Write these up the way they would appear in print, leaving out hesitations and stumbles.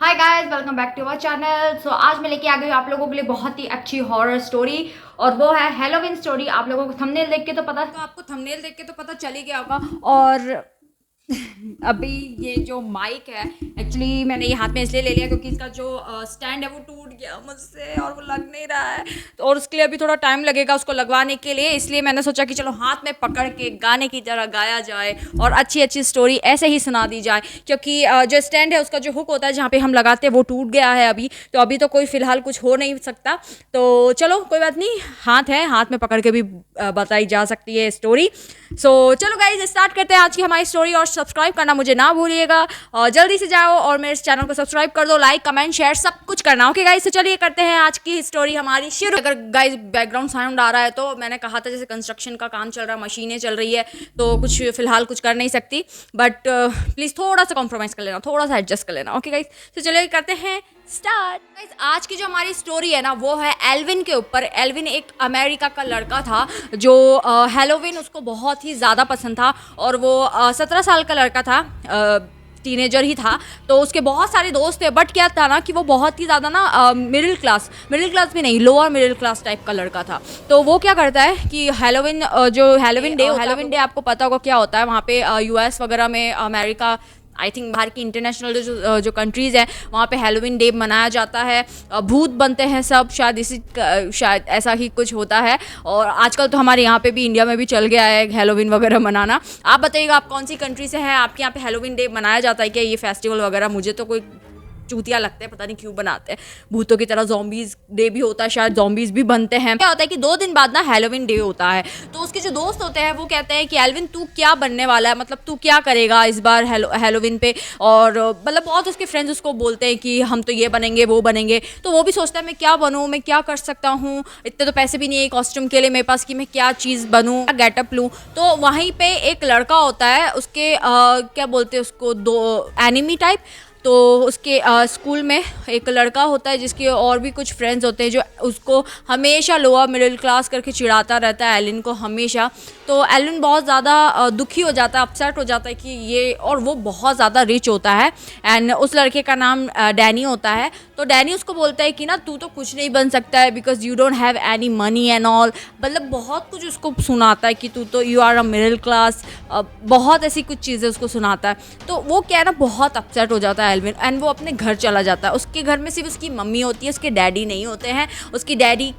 Hi guys, welcome back to our channel. So आज मैं लेके आ गई हूँ आप लोगों के लिए बहुत ही अच्छी हॉरर स्टोरी, और वो है हैलोवीन स्टोरी। आप लोगों को थंबनेल देख के तो आपको थंबनेल देख के तो पता चल ही गया होगा। और अभी ये जो माइक है, एक्चुअली मैंने ये हाथ में इसलिए ले लिया क्योंकि इसका जो स्टैंड है वो टूट गया मुझसे और वो लग नहीं रहा है, तो और उसके लिए अभी थोड़ा टाइम लगेगा उसको लगवाने के लिए। इसलिए मैंने सोचा कि चलो हाथ में पकड़ के गाने की तरह गाया जाए और अच्छी अच्छी स्टोरी ऐसे ही सुना दी जाए, क्योंकि जो स्टैंड है उसका जो हुक होता है जहाँ पे हम लगाते हैं वो टूट गया है अभी, तो अभी तो कोई फिलहाल कुछ हो नहीं सकता। तो चलो कोई बात नहीं, हाथ है, हाथ में पकड़ के भी बताई जा सकती है स्टोरी। सो चलो गाइज स्टार्ट करते हैं आज की हमारी स्टोरी, और सब्सक्राइब करना मुझे ना भूलिएगा, और जल्दी से जाओ और मेरे चैनल को सब्सक्राइब कर दो, लाइक कमेंट शेयर सब कुछ करना। ओके गाइज, तो चलिए करते हैं आज की स्टोरी हमारी शुरू। अगर गाइज बैकग्राउंड साउंड आ रहा है तो मैंने कहा था जैसे कंस्ट्रक्शन का काम चल रहा है, मशीनें चल रही है, तो कुछ फिलहाल कुछ कर नहीं सकती, बट प्लीज़ थोड़ा सा कॉम्प्रोमाइज़ कर लेना, थोड़ा सा एडजस्ट कर लेना। ओके गाइज, तो चलिए करते हैं स्टार्ट। गाइस आज की जो हमारी स्टोरी है ना वो है एल्विन के ऊपर। एल्विन एक अमेरिका का लड़का था जो हैलोवीन उसको बहुत ही ज़्यादा पसंद था, और वो 17 साल का लड़का था, टीनेजर ही था। तो उसके बहुत सारे दोस्त थे, बट क्या था ना कि वो बहुत ही ज़्यादा ना मिडिल क्लास भी नहीं, लोअर मिडिल क्लास टाइप का लड़का था। तो वो क्या करता है कि हैलोवीन जो हैलोवीन डे आपको पता होगा क्या होता है वहाँ पे यूएस वगैरह में, अमेरिका, आई थिंक बाहर की इंटरनेशनल जो कंट्रीज़ हैं वहाँ पे हैलोवीन डे मनाया जाता है। भूत बनते हैं सब, शायद ऐसा ही कुछ होता है। और आजकल तो हमारे यहाँ पे भी, इंडिया में भी चल गया है हैलोवीन वगैरह मनाना। आप बताइएगा आप कौन सी कंट्री से हैं, आपके यहाँ पे हैलोवीन डे मनाया जाता है क्या, ये फेस्टिवल वगैरह? मुझे तो कोई चूतिया लगते हैं, पता नहीं क्यों बनाते हैं। भूतों की तरह ज़ॉम्बीज़ डे भी होता है, शायद ज़ॉम्बीज़ भी बनते हैं। क्या होता है कि 2 दिन बाद ना हैलोवीन डे होता है, तो उसके जो दोस्त होते हैं वो कहते हैं कि एल्विन तू क्या बनने वाला है, मतलब तू क्या करेगा इस बार हैलोवीन पे। और मतलब बहुत उसके फ्रेंड्स उसको बोलते हैं कि हम तो ये बनेंगे वो बनेंगे, तो वो भी सोचता है मैं क्या बनूँ, मैं क्या कर सकता हूँ, इतने तो पैसे भी नहीं है कॉस्ट्यूम के लिए मेरे पास कि मैं क्या चीज़ बनूँ, क्या गेटअप लूँ। तो वहीं पे एक लड़का होता है, उसके क्या बोलते हैं उसको, दो एनिमी टाइप। तो उसके स्कूल में एक लड़का होता है जिसके और भी कुछ फ्रेंड्स होते हैं जो उसको हमेशा लोअर मिडिल क्लास करके चिढ़ाता रहता है एलिन को हमेशा। तो एलिन बहुत ज़्यादा दुखी हो जाता है, अपसेट हो जाता है कि ये, और वो बहुत ज़्यादा रिच होता है, एंड उस लड़के का नाम डैनी होता है। तो डैनी उसको बोलता है कि ना तू तो कुछ नहीं बन सकता है because you don't have any money and all, मतलब बहुत कुछ उसको सुनाता है कि तू तो you are a middle class, बहुत ऐसी कुछ चीज़ें उसको सुनाता है। तो वो क्या है ना बहुत अपसेट हो जाता है एल्विन, एंड वो अपने घर चला जाता है। उसके घर में सिर्फ उसकी मम्मी होती है, उसके डैडी नहीं होते हैं। उसकी डैडी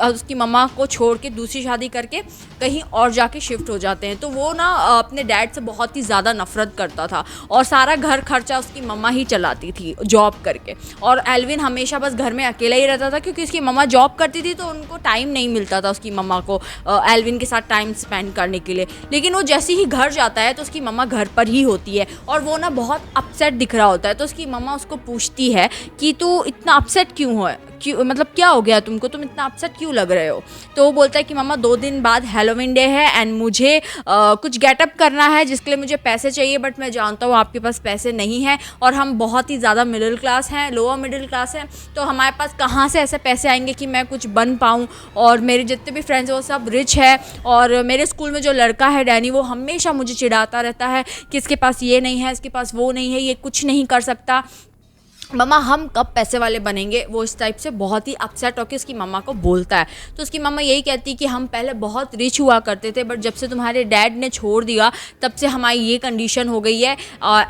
उसकी मम्मा को छोड़ के दूसरी शादी करके कहीं और जाके शिफ्ट हो जाते हैं। तो वो ना अपने डैड से बहुत ही ज़्यादा नफरत करता था, और सारा घर खर्चा उसकी मम्मा ही चलाती थी जॉब करके। और एल्विन हमेशा बस घर में अकेला ही रहता था क्योंकि उसकी मम्मा जॉब करती थी, तो उनको टाइम नहीं मिलता था उसकी मम्मा को एल्विन के साथ टाइम स्पेंड करने के लिए। लेकिन वो जैसे ही घर जाता है तो उसकी मम्मा घर पर ही होती है, और वो ना बहुत अपसेट दिख रहा होता है। तो उसकी मम्मा उसको पूछती है कि तू इतना अपसेट क्यों हो, क्यों, मतलब क्या हो गया तुमको, तुम इतना अपसेट क्यों लग रहे हो? तो वो बोलता है कि मम्मा 2 दिन बाद हैलोवीन डे है, एंड मुझे कुछ गेटअप करना है जिसके लिए मुझे पैसे चाहिए, बट मैं जानता हूँ आपके पास पैसे नहीं हैं, और हम बहुत ही ज़्यादा मिडिल क्लास हैं, लोअर मिडिल क्लास हैं, तो हमारे पास कहाँ से ऐसे पैसे आएंगे कि मैं कुछ बन पाऊँ। और मेरे जितने भी फ्रेंड्स हैं वो सब रिच है, और मेरे स्कूल में जो लड़का है डैनी वो हमेशा मुझे चिढ़ाता रहता है कि इसके पास ये नहीं है, इसके पास वो नहीं है, ये कुछ नहीं कर सकता, मम्मा हम कब पैसे वाले बनेंगे। वो इस टाइप से बहुत ही अपसेट होकर उसकी मम्मा को बोलता है। तो उसकी मम्मा यही कहती कि हम पहले बहुत रिच हुआ करते थे, बट जब से तुम्हारे डैड ने छोड़ दिया तब से हमारी ये कंडीशन हो गई है,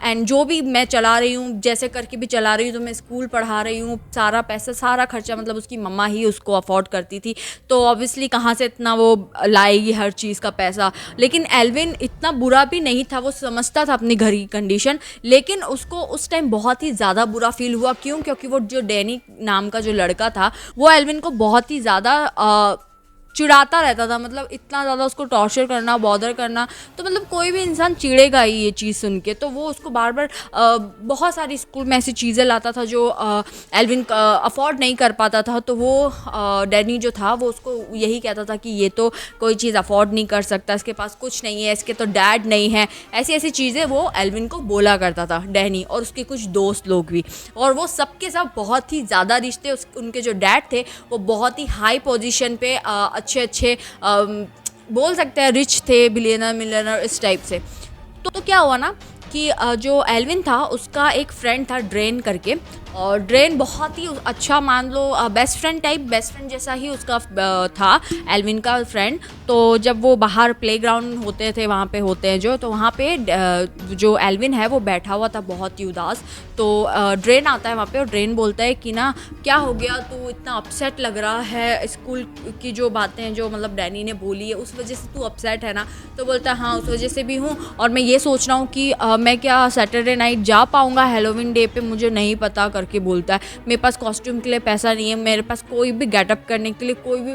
एंड जो भी मैं चला रही हूँ, जैसे करके भी चला रही हूँ, तो मैं स्कूल पढ़ा रही हूँ, सारा पैसा सारा खर्चा मतलब उसकी मम्मा ही उसको अफोर्ड करती थी। तो ऑब्वियसली कहाँ से इतना वो लाएगी हर चीज़ का पैसा। लेकिन एल्विन इतना बुरा भी नहीं था, वो समझता था अपनी घर की कंडीशन, लेकिन उसको उस टाइम बहुत ही ज़्यादा बुरा फील हुआ। क्यों? क्योंकि वो जो डैनी नाम का जो लड़का था वो एल्विन को बहुत ही ज़्यादा चिढ़ाता रहता था, मतलब इतना ज़्यादा उसको टॉर्चर करना, बॉदर करना। तो मतलब कोई भी इंसान चिढ़ेगा ही ये चीज़ सुन के। तो वो उसको बार बार बहुत सारी स्कूल में ऐसी चीज़ें लाता था जो एल्विन अफोर्ड नहीं कर पाता था। तो वो डैनी जो था वो उसको यही कहता था कि ये तो कोई चीज़ अफोर्ड नहीं कर सकता, इसके पास कुछ नहीं है, इसके तो डैड नहीं है, ऐसी ऐसी चीज़ें वो एल्विन को बोला करता था डैनी, और उसके कुछ दोस्त लोग भी। और वो सबके सब बहुत ही ज़्यादा रिश्ते, उनके जो डैड थे वो बहुत ही हाई पोजीशन पे अच्छे अच्छे बोल सकते हैं रिच थे, बिलियनर मिलियनर इस टाइप से। तो क्या हुआ ना कि जो एल्विन था उसका एक फ्रेंड था ड्रेन करके, और ड्रेन बहुत ही अच्छा, मान लो बेस्ट फ्रेंड जैसा ही उसका था एल्विन का फ्रेंड। तो जब वो बाहर प्लेग्राउंड होते थे, वहाँ पे होते हैं जो, तो वहाँ पे जो एल्विन है वो बैठा हुआ था बहुत ही उदास। तो ड्रेन आता है वहाँ पे और ड्रेन बोलता है कि ना क्या हो गया, तू इतना अपसेट लग रहा है, स्कूल की जो बातें हैं जो मतलब डैनी ने बोली है उस वजह से तू अपसेट है ना। तो बोलता है हाँ उस वजह से भी हूँ, और मैं ये सोच रहा हूँ कि मैं क्या सैटरडे नाइट जा पाऊँगा हैलोवीन डे पे, मुझे नहीं पता करके बोलता है। मेरे पास कॉस्ट्यूम के लिए पैसा नहीं है, मेरे पास कोई भी गेटअप करने के लिए कोई भी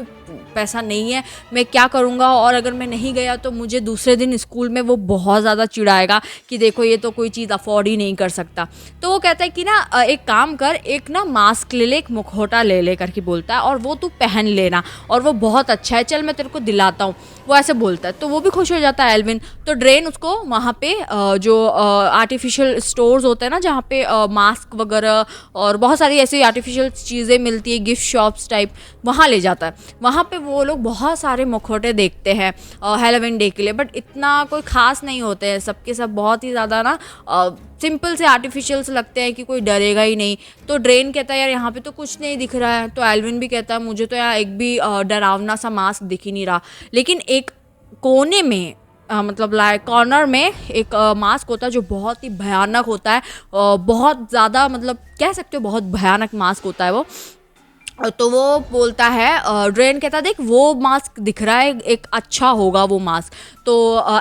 पैसा नहीं है, मैं क्या करूँगा, और अगर मैं नहीं गया तो मुझे दूसरे दिन स्कूल में वो बहुत ज़्यादा चिढ़ाएगा कि देखो ये तो कोई चीज़ अफोर्ड ही नहीं कर सकता। तो वो कहता है कि ना एक काम कर, एक ना मास्क ले ले, एक मुखौटा ले ले करके बोलता है, और वो तू पहन लेना और वो बहुत अच्छा है, चल मैं तेरे को दिलाता हूँ, वो ऐसे बोलता है। तो वो भी खुश हो जाता है एल्विन। तो ड्रेन उसको वहाँ पे जो आर्टिफिशियल स्टोर्स होते हैं ना, जहाँ पे मास्क वगैरह और बहुत सारी ऐसी आर्टिफिशियल चीज़ें मिलती है, गिफ्ट शॉप्स टाइप, वहाँ ले जाता है। वहाँ पे वो लोग बहुत सारे मुखौटे देखते हैं हैलोवीन डे के लिए, बट इतना कोई ख़ास नहीं होते हैं, सबके सब बहुत ही ज़्यादा ना सिंपल से आर्टिफिशियल से लगते हैं कि कोई डरेगा ही नहीं। तो ड्रेन कहता है यार यहाँ पे तो कुछ नहीं दिख रहा है। तो एल्विन भी कहता है मुझे तो यहाँ एक भी डरावना सा मास्क दिख ही नहीं रहा। लेकिन एक कोने में मतलब लाइक कॉर्नर में एक मास्क होता है जो बहुत ही भयानक होता है, बहुत ज़्यादा, मतलब कह सकते हो बहुत भयानक मास्क होता है वो। तो वो बोलता है, ड्रेन कहता है देख वो मास्क दिख रहा है, एक अच्छा होगा वो मास्क। तो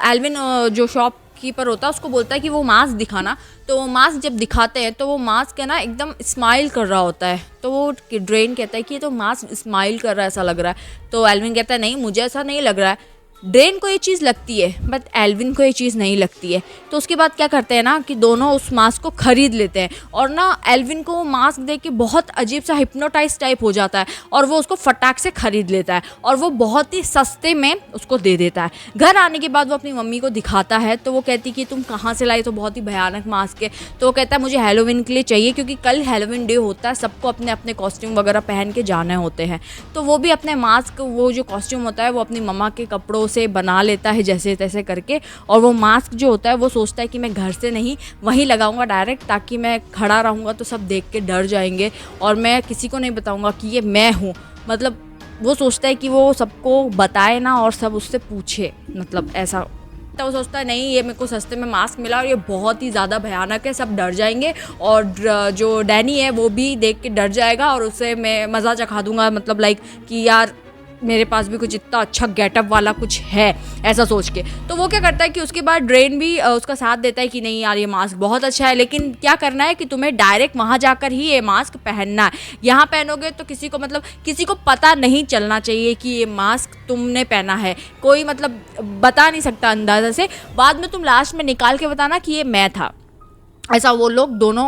एल्विन जो शॉप कीपर होता है उसको बोलता है कि वो मास्क दिखाना। तो वो मास्क जब दिखाते हैं तो वो मास्क है ना एकदम स्माइल कर रहा होता है। तो वो ड्रेन कहता है कि ये तो मास्क स्माइल कर रहा है, ऐसा लग रहा है। तो एल्विन कहता है नहीं मुझे ऐसा नहीं लग रहा है। ड्रेन को ये चीज़ लगती है बट एल्विन को ये चीज़ नहीं लगती है। तो उसके बाद क्या करते हैं ना कि दोनों उस मास्क को ख़रीद लेते हैं, और ना एल्विन को वो मास्क देख के बहुत अजीब सा हिप्नोटाइज टाइप हो जाता है, और वो उसको फटाक से ख़रीद लेता है और वो बहुत ही सस्ते में उसको दे देता है। घर आने के बाद वो अपनी मम्मी को दिखाता है, तो वो कहती कि तुम कहाँ से लाई, तो बहुत ही भयानक मास्क है। तो वो कहता है मुझे हैलोवीन के लिए चाहिए, क्योंकि कल हैलोवीन डे होता है, सबको अपने अपने कॉस्ट्यूम वगैरह पहन के जाने होते हैं। तो वो भी अपने मास्क, वो जो कॉस्ट्यूम होता है वो अपनी मम्मा के कपड़ों से बना लेता है जैसे तैसे करके, और वो मास्क जो होता है वो सोचता है कि मैं घर से नहीं वहीं लगाऊंगा डायरेक्ट, ताकि मैं खड़ा रहूँगा तो सब देख के डर जाएंगे और मैं किसी को नहीं बताऊंगा कि ये मैं हूँ। मतलब वो सोचता है कि वो सबको बताए ना और सब उससे पूछे, मतलब ऐसा। तो वो सोचता है नहीं ये मेरे को सस्ते में मास्क मिला और ये बहुत ही ज़्यादा भयानक है, सब डर जाएंगे, और जो डैनी है वो भी देख के डर जाएगा और उससे मैं मज़ा चखा दूंगा, मतलब लाइक कि यार मेरे पास भी कुछ इतना अच्छा गेटअप वाला कुछ है, ऐसा सोच के। तो वो क्या करता है कि उसके बाद ड्रेन भी उसका साथ देता है कि नहीं यार ये मास्क बहुत अच्छा है, लेकिन क्या करना है कि तुम्हें डायरेक्ट वहाँ जाकर ही ये मास्क पहनना है। यहाँ पहनोगे तो किसी को, मतलब किसी को पता नहीं चलना चाहिए कि ये मास्क तुमने पहना है, कोई मतलब बता नहीं सकता अंदाज़ा से, बाद में तुम लास्ट में निकाल के बताना कि ये मैं था। ऐसा वो लोग दोनों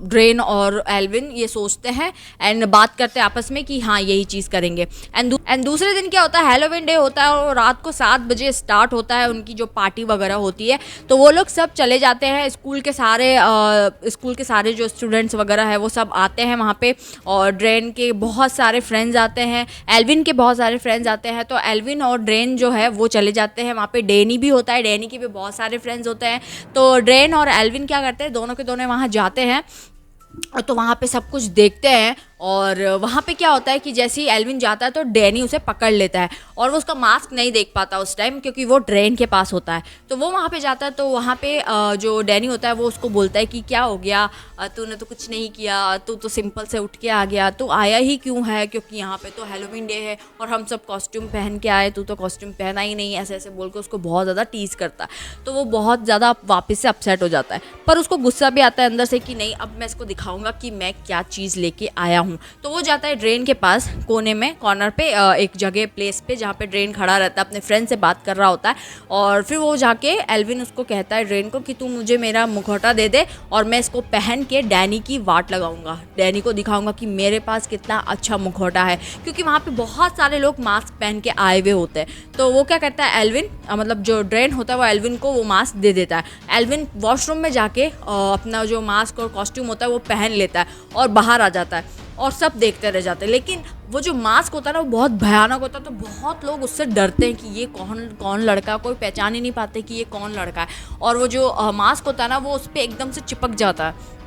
ड्रेन और एल्विन ये सोचते हैं एंड बात करते हैं आपस में कि हाँ यही चीज़ करेंगे। एंड दूसरे दिन क्या होता है, हैलोवीन डे होता है और रात को 7 बजे स्टार्ट होता है उनकी जो पार्टी वगैरह होती है। तो वो लोग सब चले जाते हैं, स्कूल के सारे जो स्टूडेंट्स वगैरह है वो सब आते हैं वहाँ पे, और ड्रेन के बहुत सारे फ्रेंड्स आते हैं, एल्विन के बहुत सारे फ्रेंड्स आते हैं। तो एल्विन और ड्रेन जो है वो चले जाते हैं वहाँ पे। डैनी भी होता है, डैनी के भी बहुत सारे फ्रेंड्स होते हैं। तो ड्रेन और एल्विन क्या करते हैं, दोनों के दोनों वहाँ जाते हैं, तो वहाँ पे सब कुछ देखते हैं। और वहाँ पे क्या होता है कि जैसे ही एल्विन जाता है तो डैनी उसे पकड़ लेता है, और वो उसका मास्क नहीं देख पाता उस टाइम क्योंकि वो ड्रेन के पास होता है। तो वो वहाँ पे जाता है, तो वहाँ पे जो डैनी होता है वो उसको बोलता है कि क्या हो गया, तूने तो कुछ नहीं किया, तू तो सिंपल से उठ के आ गया, तू आया ही क्यों है, क्योंकि यहाँ पे तो हैलोवीन डे है और हम सब कॉस्ट्यूम पहन के आए, तू तो कॉस्ट्यूम पहना ही नहीं, ऐसे ऐसे बोल के उसको बहुत ज़्यादा टीज़ करता है। तो वो बहुत ज़्यादा वापस से अपसेट हो जाता है, पर उसको गुस्सा भी आता है अंदर से कि नहीं अब मैं इसको दिखाऊंगा कि मैं क्या चीज़ लेके आया हूँ। तो वो जाता है ड्रेन के पास, कोने में कॉर्नर पे एक जगह प्लेस पे जहाँ पे ड्रेन खड़ा रहता है, अपने फ्रेंड से बात कर रहा होता है। और फिर वो जाके एल्विन उसको कहता है ड्रेन को कि तू मुझे मेरा मुखौटा दे दे और मैं इसको पहन के डैनी की वाट लगाऊंगा, डैनी को दिखाऊंगा कि मेरे पास कितना अच्छा मुखौटा है, क्योंकि वहाँ पे बहुत सारे लोग मास्क पहन के आए हुए होते हैं। तो वो क्या करता है, एल्विन मतलब जो ड्रेन होता है वो एल्विन को वो मास्क दे देता है। एल्विन वॉशरूम में जाके अपना जो मास्क और कॉस्ट्यूम होता है वो पहन लेता है और बाहर आ जाता है और सब देखते रह जाते हैं। लेकिन वो जो मास्क होता है ना वो बहुत भयानक होता है, तो बहुत लोग उससे डरते हैं कि ये कौन कौन लड़का, कोई पहचान ही नहीं पाते कि ये कौन लड़का है। और वो जो मास्क होता है ना वो उस पर एकदम से चिपक जाता है।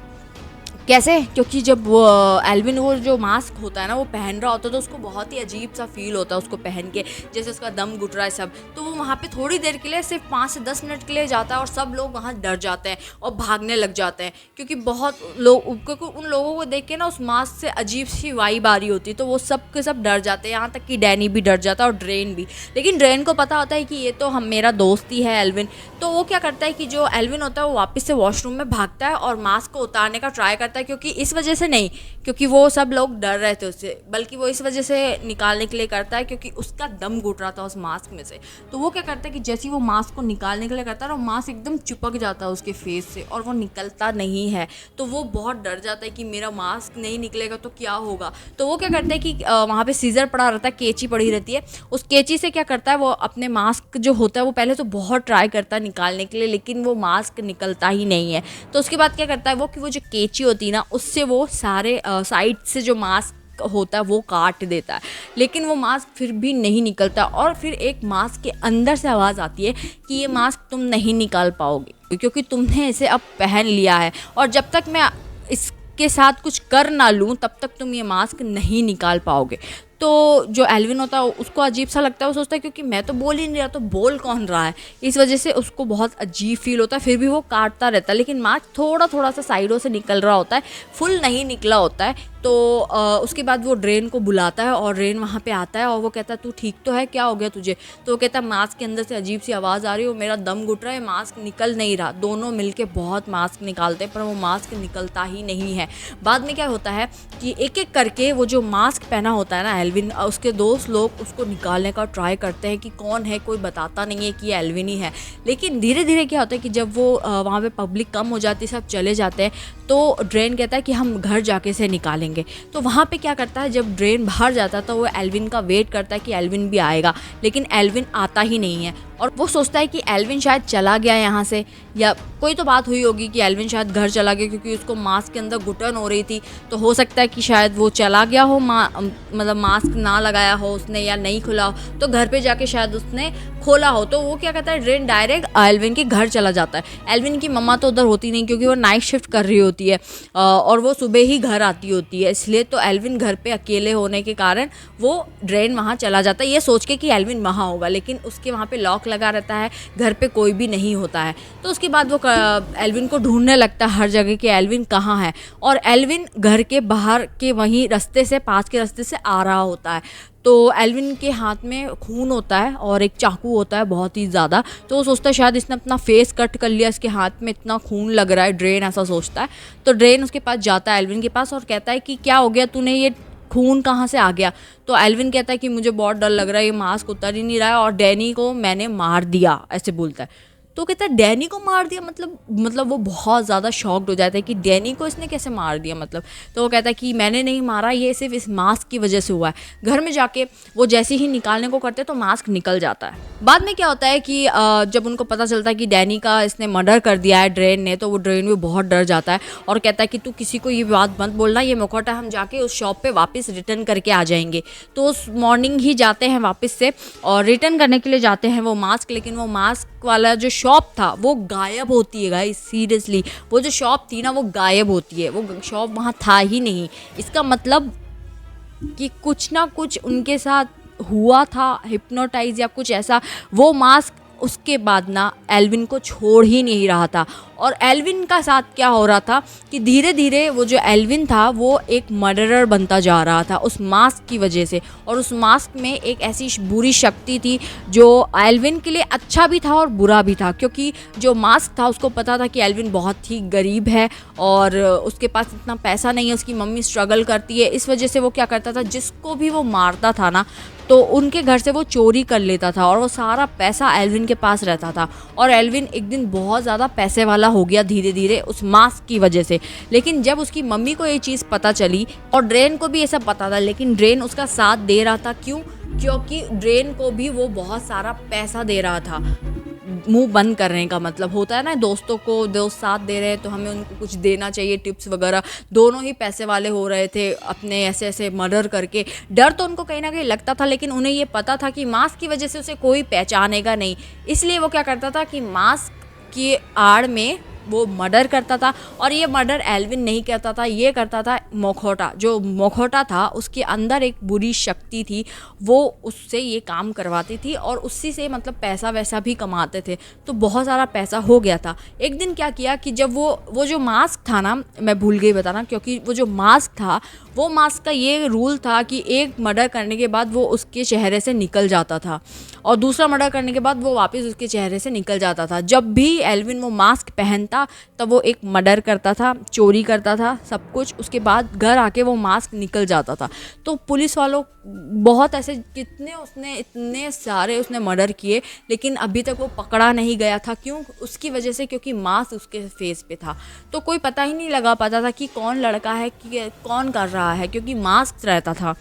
कैसे? क्योंकि जब वो एल्विन वो जो मास्क होता है ना वो पहन रहा होता है तो उसको बहुत ही अजीब सा फील होता है उसको पहन के, जैसे उसका दम घुट रहा है सब। तो वो वहाँ पे थोड़ी देर के लिए, सिर्फ 5 से 10 मिनट के लिए जाता है और सब लोग वहाँ डर जाते हैं और भागने लग जाते हैं, क्योंकि बहुत लोग, क्योंकि उन लोगों को देख के ना उस मास्क से अजीब सी वाइब आ रही होती है, तो वो सब के सब डर जाते हैं। यहाँ तक कि डैनी भी डर जाता है और ड्रेन भी। लेकिन ड्रेन को पता होता है कि ये तो हम मेरा दोस्त ही है एल्विन, तो वो क्या करता है कि जो एल्विन होता है वो वापस से वॉशरूम में भागता है और मास्क को उतारने का ट्राई करता है, क्योंकि इस वजह से नहीं क्योंकि वो सब लोग डर रहे थे उससे, बल्कि वो इस वजह से निकालने के लिए करता है क्योंकि उसका दम घुट रहा था उस मास्क में से। तो वो क्या करता है कि जैसे ही वो मास्क को निकालने के लिए करता है ना, वो मास्क एकदम चिपक जाता है उसके फेस से और वो निकलता नहीं है। तो वो बहुत डर जाता है कि मेरा मास्क नहीं निकलेगा तो क्या होगा। तो वो क्या करता है कि वहाँ पे सीजर पड़ा रहता है, कैंची पड़ी रहती है, उस कैंची से क्या करता है वो अपने मास्क जो होता है वो पहले तो बहुत ट्राई करता है निकालने के लिए, लेकिन वो मास्क निकलता ही नहीं है। तो उसके बाद क्या करता है वो कि वो जो कैंची होती है ना उससे वो सारे साइड से जो मास्क होता है वो काट देता है, लेकिन वो मास्क फिर भी नहीं निकलता। और फिर एक मास्क के अंदर से आवाज़ आती है कि ये मास्क तुम नहीं निकाल पाओगे क्योंकि तुमने इसे अब पहन लिया है, और जब तक मैं इसके साथ कुछ कर ना लूँ तब तक तुम ये मास्क नहीं निकाल पाओगे। तो जो एल्विन होता है उसको अजीब सा लगता है, वो सोचता है क्योंकि मैं तो बोल ही नहीं रहा तो बोल कौन रहा है, इस वजह से उसको बहुत अजीब फील होता है। फिर भी वो काटता रहता है, लेकिन मास्क थोड़ा थोड़ा सा साइडों से निकल रहा होता है, फुल नहीं निकला होता है। तो उसके बाद वो ड्रेन को बुलाता है और ड्रेन वहाँ पे आता है और वो कहता है तू ठीक तो है, क्या हो गया तुझे? तो वो कहता है मास्क के अंदर से अजीब सी आवाज़ आ रही है, मेरा दम घुट रहा है, मास्क निकल नहीं रहा। दोनों मिलके बहुत मास्क निकालते हैं पर वो मास्क निकलता ही नहीं है। बाद में क्या होता है कि एक एक करके वो जो मास्क पहना होता है ना एल्विन, उसके दोस्त लोग उसको निकालने का ट्राई करते हैं कि कौन है, कोई बताता नहीं है कि ये एल्विन ही है। लेकिन धीरे धीरे क्या होता है कि जब वो वहाँ पे पब्लिक कम हो जाती है, सब चले जाते हैं, तो ड्रेन कहता है कि हम घर जाके से निकालेंगे। तो वहाँ पे क्या करता है, जब ड्रेन बाहर जाता है तो वो एल्विन का वेट करता है कि एल्विन भी आएगा, लेकिन एल्विन आता ही नहीं है। और वो सोचता है कि एल्विन शायद चला गया यहाँ से, या कोई तो बात हुई होगी कि एल्विन शायद घर चला गया, क्योंकि उसको मास्क के अंदर घुटन हो रही थी। तो हो सकता है कि शायद वो चला गया हो, मतलब मास्क ना लगाया हो उसने या नहीं खुला हो, तो घर पे जाके शायद उसने खोला हो। तो वो क्या करता है, ड्रेन डायरेक्ट एल्विन के घर चला जाता है। एल्विन की मम्मा तो उधर होती नहीं क्योंकि वो नाइट शिफ्ट कर रही होती है और वो सुबह ही घर आती होती है, इसलिए तो एल्विन घर पे अकेले होने के कारण वो ड्रेन वहाँ चला जाता है ये सोच के कि एल्विन वहाँ होगा, लेकिन उसके वहाँ पे लॉक लगा रहता है, घर पे कोई भी नहीं होता है। तो उसके बाद वो एल्विन को ढूंढने लगता है हर जगह कि एल्विन कहाँ है, और एल्विन घर के बाहर के वहीं रास्ते से, पास के रास्ते से आ रहा होता है। तो एल्विन के हाथ में खून होता है और एक चाकू होता है बहुत ही ज़्यादा। तो वो सोचता है शायद इसने अपना फेस कट कर लिया, इसके हाथ में इतना खून लग रहा है, ड्रेन ऐसा सोचता है। तो ड्रेन उसके पास जाता है, एल्विन के पास, और कहता है कि क्या हो गया, तूने ये खून कहाँ से आ गया? तो एल्विन कहता है कि मुझे बहुत डर लग रहा है, ये मास्क उतर ही नहीं रहा है और डैनी को मैंने मार दिया, ऐसे बोलता है। तो कहता है डैनी को मार दिया, मतलब वो बहुत ज़्यादा शॉक्ड हो जाता है कि डैनी को इसने कैसे मार दिया मतलब। तो वो कहता है कि मैंने नहीं मारा, ये सिर्फ इस मास्क की वजह से हुआ है। घर में जाके वो जैसे ही निकालने को करते तो मास्क निकल जाता है। बाद में क्या होता है कि जब उनको पता चलता है कि डैनी का इसने मर्डर कर दिया है ड्रेन ने, तो वो ड्रेन भी बहुत डर जाता है और कहता है कि तू किसी को ये बात मत बोलना, ये मुखौटा हम जाके उस शॉप पे वापस रिटर्न करके आ जाएंगे। तो उस मॉर्निंग ही जाते हैं वापस से और रिटर्न करने के लिए जाते हैं वो मास्क, लेकिन वो मास्क वाला जो शॉप था वो गायब होती है गाइस, सीरियसली वो जो शॉप थी ना वो गायब होती है, वो शॉप वहाँ था ही नहीं। इसका मतलब कि कुछ ना कुछ उनके साथ हुआ था, हिप्नोटाइज या कुछ ऐसा। वो मास्क उसके बाद ना एल्विन को छोड़ ही नहीं रहा था, और एल्विन का साथ क्या हो रहा था कि धीरे धीरे वो जो एल्विन था वो एक मर्डरर बनता जा रहा था उस मास्क की वजह से। और उस मास्क में एक ऐसी बुरी शक्ति थी जो एल्विन के लिए अच्छा भी था और बुरा भी था, क्योंकि जो मास्क था उसको पता था कि एल्विन बहुत ही गरीब है और उसके पास इतना पैसा नहीं है, उसकी मम्मी स्ट्रगल करती है। इस वजह से वो क्या करता था, जिसको भी वो मारता था ना तो उनके घर से वो चोरी कर लेता था और वो सारा पैसा एल्विन के पास रहता था। और एल्विन एक दिन बहुत ज़्यादा पैसे वाला हो गया धीरे धीरे उस मास्क की वजह से। लेकिन जब उसकी मम्मी को ये चीज़ पता चली, और ड्रेन को भी ये सब पता था, लेकिन ड्रेन उसका साथ दे रहा था। क्यों? क्योंकि ड्रेन को भी वो बहुत सारा पैसा दे रहा था। मुंह बंद करने का मतलब होता है ना, दोस्तों को दोस्त साथ दे रहे हैं तो हमें उनको कुछ देना चाहिए, टिप्स वगैरह। दोनों ही पैसे वाले हो रहे थे अपने ऐसे ऐसे मर्डर करके। डर तो उनको कहीं ना कहीं लगता था, लेकिन उन्हें ये पता था कि मास्क की वजह से उसे कोई पहचानेगा नहीं, इसलिए वो क्या करता था कि मास्क की आड़ में वो मर्डर करता था। और ये मर्डर एल्विन नहीं करता था, ये करता था मुखौटा। जो मुखौटा था उसके अंदर एक बुरी शक्ति थी, वो उससे ये काम करवाती थी और उसी से मतलब पैसा वैसा भी कमाते थे। तो बहुत सारा पैसा हो गया था। एक दिन क्या किया कि जब वो जो मास्क था ना, मैं भूल गई बताना, क्योंकि वो जो मास्क था, वो मास्क का ये रूल था कि एक मर्डर करने के बाद वो उसके चेहरे से निकल जाता था और दूसरा मर्डर करने के बाद वो वापस उसके चेहरे से निकल जाता था। जब भी एल्विन वो मास्क पहनता तब वो एक मर्डर करता था, चोरी करता था सब कुछ, उसके बाद घर आके वो मास्क निकल जाता था। तो पुलिस वालों बहुत ऐसे इतने सारे उसने मर्डर किए, लेकिन अभी तक वो पकड़ा नहीं गया था। क्यों? उसकी वजह से, क्योंकि मास्क उसके फेस पे था। तो कोई पता ही नहीं लगा पाता था कि कौन लड़का है, कि कौन कर रहा है, क्योंकि मास्क रहता था।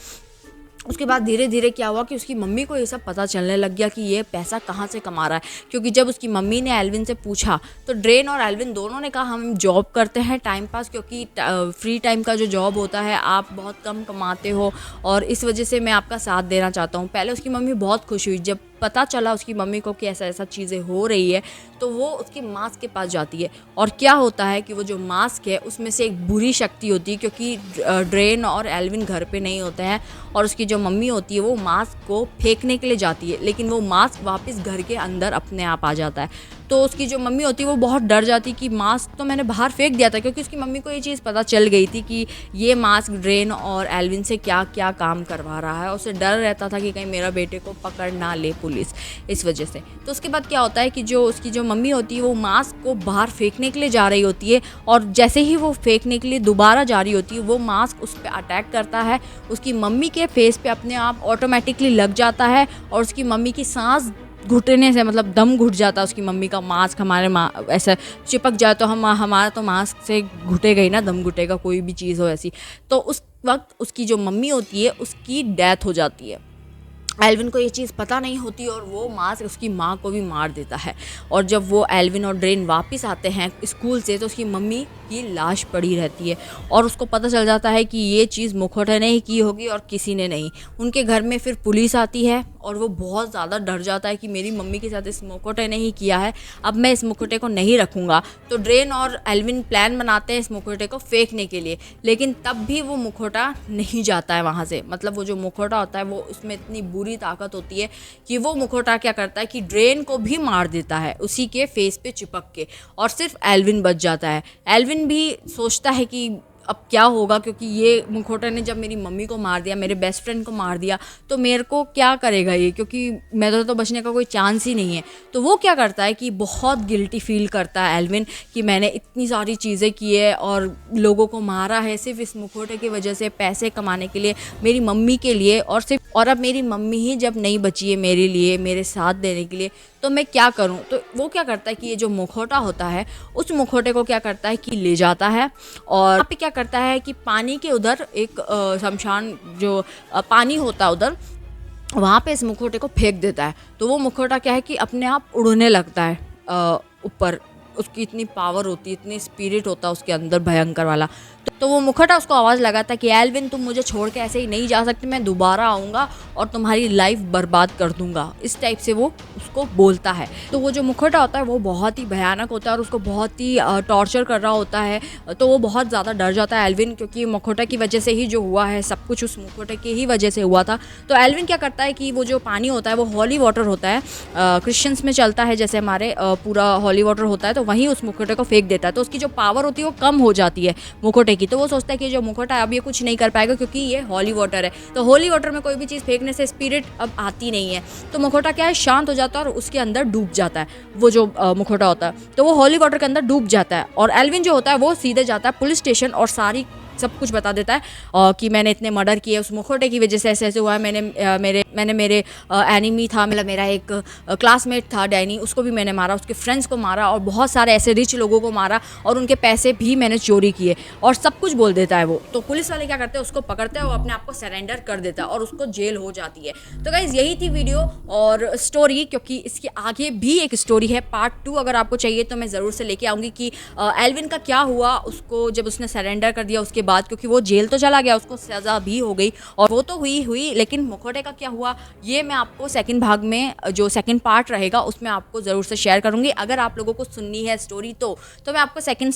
उसके बाद धीरे धीरे क्या हुआ कि उसकी मम्मी को ये सब पता चलने लग गया कि ये पैसा कहाँ से कमा रहा है। क्योंकि जब उसकी मम्मी ने एल्विन से पूछा तो ड्रेन और एल्विन दोनों ने कहा हम जॉब करते हैं टाइम पास, क्योंकि फ्री टाइम का जो जॉब होता है आप बहुत कम कमाते हो और इस वजह से मैं आपका साथ देना चाहता हूँ। पहले उसकी मम्मी बहुत खुश हुई जब पता चला उसकी मम्मी को कि ऐसा ऐसा चीज़ें हो रही है, तो वो उसके मास्क के पास जाती है। और क्या होता है कि वो जो मास्क है उसमें से एक बुरी शक्ति होती है, क्योंकि ड्रेन और एल्विन घर पे नहीं होते हैं और उसकी जो मम्मी होती है वो मास्क को फेंकने के लिए जाती है, लेकिन वो मास्क वापस घर के अंदर अपने आप आ जाता है। तो उसकी जो मम्मी होती है वो बहुत डर जाती कि मास्क तो मैंने बाहर फेंक दिया था, क्योंकि उसकी मम्मी को ये चीज़ पता चल गई थी कि ये मास्क ड्रेन और एल्विन से क्या क्या काम करवा रहा है। उसे डर रहता था कि कहीं मेरा बेटे को पकड़ ना ले पुलिस, इस वजह से। तो उसके बाद क्या होता है कि जो उसकी जो मम्मी होती है वो मास्क को बाहर फेंकने के लिए जा रही होती है और जैसे ही वो फेंकने के लिए दोबारा जा रही होती है वो मास्क उस पर अटैक करता है, उसकी मम्मी के फेस पे अपने आप ऑटोमेटिकली लग जाता है और उसकी मम्मी की सांस घुटने से, मतलब दम घुट जाता है उसकी मम्मी का। मास्क हमारे ऐसा चिपक जाए तो हमारा तो मास्क से घुटेगा ही ना, दम घुटेगा, कोई भी चीज़ हो ऐसी। तो उस वक्त उसकी जो मम्मी होती है उसकी डेथ हो जाती है। एल्विन को ये चीज़ पता नहीं होती और वो मास्क उसकी माँ को भी मार देता है। और जब वो एल्विन और ड्रेन वापस आते हैं स्कूल से तो उसकी मम्मी की लाश पड़ी रहती है और उसको पता चल जाता है कि ये चीज़ मुखौटे ने ही की होगी और किसी ने नहीं। उनके घर में फिर पुलिस आती है और वो बहुत ज़्यादा डर जाता है कि मेरी मम्मी के साथ इस मुखौटे ने ही किया है, अब मैं इस मुखौटे को नहीं रखूँगा। तो ड्रेन और एल्विन प्लान बनाते हैं इस मुखौटे को फेंकने के लिए, लेकिन तब भी वो मुखौटा नहीं जाता है वहाँ से। मतलब वो जो मुखौटा होता है वो उसमें इतनी बुरी ताकत होती है कि वो मुखौटा क्या करता है कि ड्रेन को भी मार देता है उसी के फेस पे चिपक के, और सिर्फ एल्विन बच जाता है। एल्विन भी सोचता है कि अब क्या होगा, क्योंकि ये मुखौटे ने जब मेरी मम्मी को मार दिया, मेरे बेस्ट फ्रेंड को मार दिया, तो मेरे को क्या करेगा ये, क्योंकि मेरे तो बचने का कोई चांस ही नहीं है। तो वो क्या करता है कि बहुत गिल्टी फील करता है एल्विन कि मैंने इतनी सारी चीज़ें की है और लोगों को मारा है सिर्फ इस मुखौटे की वजह से, पैसे कमाने के लिए, मेरी मम्मी के लिए, और अब मेरी मम्मी ही जब नहीं बची है मेरे लिए, मेरे साथ देने के लिए, तो मैं क्या करूं। तो वो क्या करता है कि ये जो मुखौटा होता है उस मुखौटे को क्या करता है कि ले जाता है और यहाँ पे क्या करता है कि पानी के उधर एक शमशान जो पानी होता है उधर, वहाँ पे इस मुखौटे को फेंक देता है। तो वो मुखौटा क्या है कि अपने आप उड़ने लगता है ऊपर। उसकी इतनी पावर होती है, इतनी स्पिरिट होता है उसके अंदर भयंकर वाला। तो वो मुखौटा उसको आवाज़ लगाता है कि एल्विन तुम मुझे छोड़ के ऐसे ही नहीं जा सकते, मैं दोबारा आऊँगा और तुम्हारी लाइफ बर्बाद कर दूंगा, इस टाइप से वो उसको बोलता है। तो वो जो मुखौटा होता है वो बहुत ही भयानक होता है और उसको बहुत ही टॉर्चर कर रहा होता है। तो वो बहुत ज़्यादा डर जाता है एल्विन, क्योंकि मुखौटा की वजह से ही जो हुआ है सब कुछ उस मुखौटे की ही वजह से हुआ था। तो एल्विन क्या करता है कि वो जो पानी होता है वो हॉली वाटर होता है, क्रिश्चियंस में चलता है जैसे हमारे पूरा हॉली वाटर होता है, तो वहीं उस मुखौटे को फेंक देता है। तो उसकी जो पावर होती है वो कम हो जाती है मुखौटे की। तो वो सोचता है कि जो मुखौटा है अब ये कुछ नहीं कर पाएगा क्योंकि ये हॉली वाटर है। तो हॉली वाटर में कोई भी चीज़ फेंकने से स्पिरिट अब आती नहीं है। तो मुखौटा क्या है, शांत हो जाता है और उसके अंदर डूब जाता है वो जो मुखौटा होता है। तो वो हॉली वाटर के अंदर डूब जाता है और एल्विन जो होता है वो सीधे जाता है पुलिस स्टेशन और सारी सब कुछ बता देता है कि मैंने इतने मर्डर किए, उस मुखौटे की वजह से ऐसे ऐसे हुआ है, मैंने मेरे एनिमी था, मतलब मेरा एक क्लासमेट था डैनी, उसको भी मैंने मारा, उसके फ्रेंड्स को मारा और बहुत सारे ऐसे रिच लोगों को मारा और उनके पैसे भी मैंने चोरी किए और सब कुछ बोल देता है वो। तो पुलिस वाले क्या करते हैं, उसको पकड़ते हैं, वो अपने आप को सरेंडर कर देता है और उसको जेल हो जाती है। तो गाइज़ यही थी वीडियो और स्टोरी, क्योंकि इसके आगे भी एक स्टोरी है पार्ट 2 अगर आपको चाहिए तो मैं ज़रूर से लेके आऊँगी कि एल्विन का क्या हुआ उसको जब उसने सरेंडर कर दिया उसके बाद, क्योंकि वो जेल तो चला गया, उसको सज़ा भी हो गई और वो तो हुई लेकिन मुखौटे का क्या हुआ ये मैं आपको सेकंड भाग में, जो सेकंड पार्ट रहेगा उसमें आपको ज़रूर से शेयर करूँगी। अगर आप लोगों को सुननी है स्टोरी तो मैं आपको सेकंड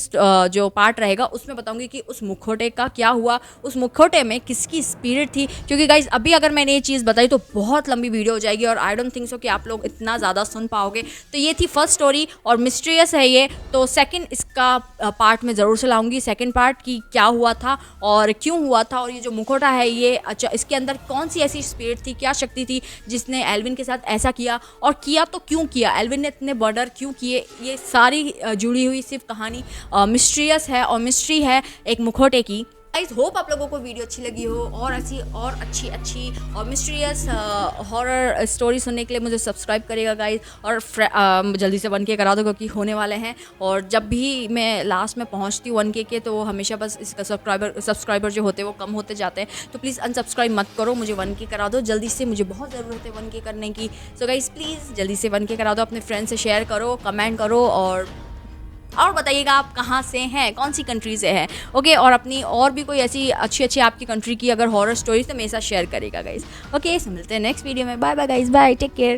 जो पार्ट रहेगा उसमें बताऊँगी कि उस मुखौटे का क्या हुआ, उस मुखौटे में किसकी स्पिरिट थी। क्योंकि गाइज अभी अगर मैंने ये चीज़ बताई तो बहुत लंबी वीडियो हो जाएगी और आई डोंट थिंक सो कि आप लोग इतना ज़्यादा सुन पाओगे। तो ये थी फर्स्ट स्टोरी और मिस्टीरियस है ये, तो सेकंड इसका पार्ट में ज़रूर से लाऊंगी, सेकंड पार्ट की क्या हुआ था और क्यों हुआ था और ये जो मुखौटा है ये अच्छा इसके अंदर कौन सी ऐसी स्पिरिट थी, क्या शक्ति थी जिसने एल्विन के साथ ऐसा किया और किया तो क्यों किया, एल्विन ने इतने मर्डर क्यों किए, ये सारी जुड़ी हुई सिर्फ कहानी मिस्टीरियस है और मिस्ट्री है एक मुखौटे की। गाइस होप आप लोगों को वीडियो अच्छी लगी हो और ऐसी और अच्छी और मिस्टीरियस हॉरर स्टोरी सुनने के लिए मुझे सब्सक्राइब करेगा गाइस और जल्दी से 1K करा दो क्योंकि होने वाले हैं। और जब भी मैं लास्ट में पहुंचती हूँ 1K के तो हमेशा बस इसका सब्सक्राइबर जो होते हैं वो कम होते जाते हैं, तो प्लीज़ अनसब्सक्राइब मत करो, मुझे 1K करा दो जल्दी से, मुझे बहुत ज़रूरत है 1K करने की। सो गाइस प्लीज़ जल्दी से 1K करा दो, अपने फ्रेंड से शेयर करो, कमेंट करो और बताइएगा आप कहाँ से हैं, कौन सी कंट्री से हैं, ओके। और अपनी और भी कोई ऐसी अच्छी आपकी कंट्री की अगर हॉरर स्टोरीज तो मेरे साथ शेयर करेगा गाइस, ओके। मिलते हैं नेक्स्ट वीडियो में, bye bye guys, bye, take care.